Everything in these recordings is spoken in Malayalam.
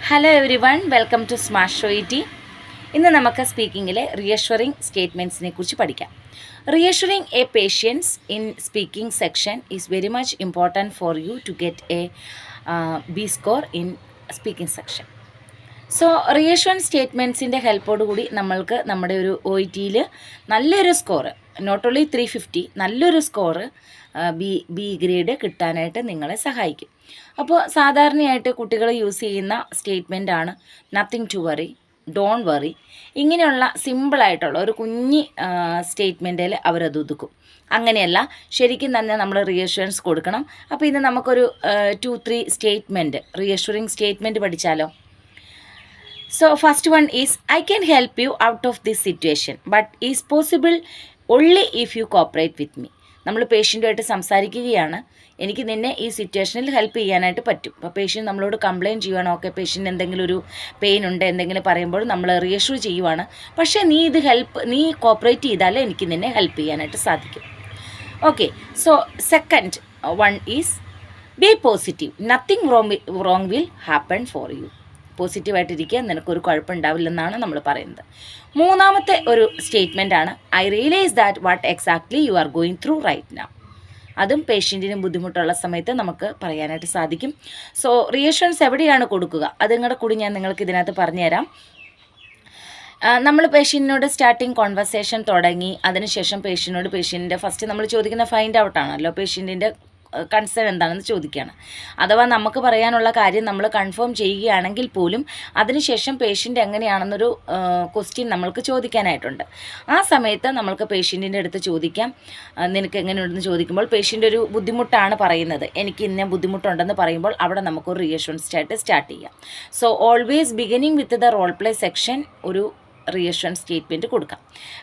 Hello everyone, welcome to smart show ഇറ്റി. ഇന്ന് നമുക്ക് സ്പീക്കിങ്ങിലെ റിയഷ്വറിംഗ് സ്റ്റേറ്റ്മെൻറ്റ്സിനെ കുറിച്ച് പഠിക്കാം. Reassuring a patients in speaking section is very much important for you to get a B score in speaking section. So reassuring സ്റ്റേറ്റ്മെൻറ്റ്സിൻ്റെ ഹെൽപ്പോടുകൂടി നമ്മൾക്ക് നമ്മുടെ ഒരു OET നല്ലൊരു സ്കോറ്, നോട്ട് ഓൺലി 350, നല്ലൊരു സ്കോറ് ബി ഗ്രേഡ് കിട്ടാനായിട്ട് നിങ്ങളെ സഹായിക്കും. അപ്പോൾ സാധാരണയായിട്ട് കുട്ടികൾ യൂസ് ചെയ്യുന്ന സ്റ്റേറ്റ്മെൻറ്റാണ് nothing to worry, don't worry. ഇങ്ങനെയുള്ള സിമ്പിളായിട്ടുള്ള ഒരു കുഞ്ഞി സ്റ്റേറ്റ്മെൻറ്റിൽ അവരത് ഒതുക്കും. അങ്ങനെയല്ല, ശരിക്കും തന്നെ നമ്മൾ റിയഷ്വറൻസ് കൊടുക്കണം. അപ്പോൾ ഇന്ന് നമുക്കൊരു 2-3 സ്റ്റേറ്റ്മെൻറ്റ്, റിയഷ്വറിംഗ് സ്റ്റേറ്റ്മെൻറ്റ് പഠിച്ചാലോ? So first one is, I can help you out of this situation, but is possible only if you cooperate with me. നമ്മൾ പേഷ്യൻറ്റുമായിട്ട് സംസാരിക്കുകയാണ്, എനിക്ക് നിന്നെ ഈ സിറ്റുവേഷനിൽ ഹെൽപ്പ് ചെയ്യാനായിട്ട് പറ്റും. അപ്പോൾ പേഷ്യൻ്റ് നമ്മളോട് കംപ്ലയിൻറ്റ് ചെയ്യുവാണ്, ഓക്കെ പേഷ്യൻ്റ് എന്തെങ്കിലും ഒരു പെയിൻ ഉണ്ട് എന്തെങ്കിലും പറയുമ്പോൾ നമ്മൾ റിയഷ്യൂർ ചെയ്യുവാണ്, പക്ഷേ നീ കോപ്പറേറ്റ് ചെയ്താലേ എനിക്ക് നിന്നെ ഹെൽപ്പ് ചെയ്യാനായിട്ട് സാധിക്കും. Okay, so second one is, be positive, nothing wrong will happen for you. പോസിറ്റീവായിട്ടിരിക്കുക, നിനക്കൊരു കുഴപ്പമുണ്ടാവില്ലെന്നാണ് നമ്മൾ പറയുന്നത്. മൂന്നാമത്തെ ഒരു സ്റ്റേറ്റ്മെൻറ്റാണ്, I realize that what exactly you are going through right now. അതും പേഷ്യൻറ്റിന് ബുദ്ധിമുട്ടുള്ള സമയത്ത് നമുക്ക് പറയാനായിട്ട് സാധിക്കും. സോ റിയഷ്വറൻസ് എവിടെയാണ് കൊടുക്കുക, അതും കൂടി ഞാൻ നിങ്ങൾക്ക് ഇതിനകത്ത് പറഞ്ഞുതരാം. നമ്മൾ പേഷ്യൻറ്റിനോട് സ്റ്റാർട്ടിങ് കോൺവെർസേഷൻ തുടങ്ങി, അതിനുശേഷം പേഷ്യൻറ്റിൻ്റെ ഫസ്റ്റ് നമ്മൾ ചോദിക്കുന്ന ഫൈൻഡ് ഔട്ടാണല്ലോ, പേഷ്യൻറ്റിൻ്റെ കൺസേൺ എന്താണെന്ന് ചോദിക്കുകയാണ്. അഥവാ നമുക്ക് പറയാനുള്ള കാര്യം നമ്മൾ കൺഫേം ചെയ്യുകയാണെങ്കിൽ പോലും അതിനുശേഷം പേഷ്യൻ്റ് എങ്ങനെയാണെന്നൊരു ക്വസ്റ്റ്യൻ നമ്മൾക്ക് ചോദിക്കാനായിട്ടുണ്ട്. ആ സമയത്ത് നമ്മൾക്ക് പേഷ്യൻറ്റിൻ്റെ അടുത്ത് ചോദിക്കാം, നിനക്ക് എങ്ങനെയുണ്ടെന്ന് ചോദിക്കുമ്പോൾ പേഷ്യൻ്റ് ഒരു ബുദ്ധിമുട്ടാണ് പറയുന്നത്, എനിക്ക് ഇന്ന ബുദ്ധിമുട്ടുണ്ടെന്ന് പറയുമ്പോൾ അവിടെ നമുക്കൊരു റിയഷ്വറൻസ് ആയിട്ട് സ്റ്റാർട്ട് ചെയ്യാം. So always beginning with the role play section ഒരു റിയഷ്വറൻസ് സ്റ്റേറ്റ്മെൻറ്റ് കൊടുക്കാം.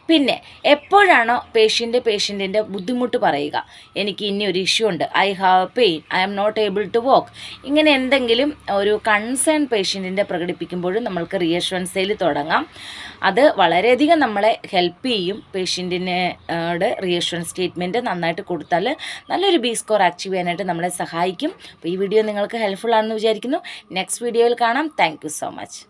പിന്നെ എപ്പോഴാണോ പേഷ്യൻറ്റിൻ്റെ ബുദ്ധിമുട്ട് പറയുക, എനിക്ക് ഇനി ഒരു ഇഷ്യൂ ഉണ്ട്, I have pain, I am not able to walk, ഇങ്ങനെ എന്തെങ്കിലും ഒരു കൺസേൺ പേഷ്യൻറ്റിൻ്റെ പ്രകടിപ്പിക്കുമ്പോഴും നമ്മൾക്ക് റിയഷ്വറൻസിൽ തുടങ്ങാം. അത് വളരെയധികം നമ്മളെ ഹെൽപ്പ് ചെയ്യും. പേഷ്യൻറ്റിനോട് റിയഷ്വറൻസ് സ്റ്റേറ്റ്മെൻറ്റ് നന്നായിട്ട് കൊടുത്താൽ നല്ലൊരു ബി സ്കോർ അച്ചീവ് ചെയ്യാനായിട്ട് നമ്മളെ സഹായിക്കും. അപ്പോൾ ഈ വീഡിയോ നിങ്ങൾക്ക് ഹെൽപ്ഫുൾ ആണെന്ന് വിചാരിക്കുന്നു. നെക്സ്റ്റ് വീഡിയോയിൽ കാണാം. Thank you so much.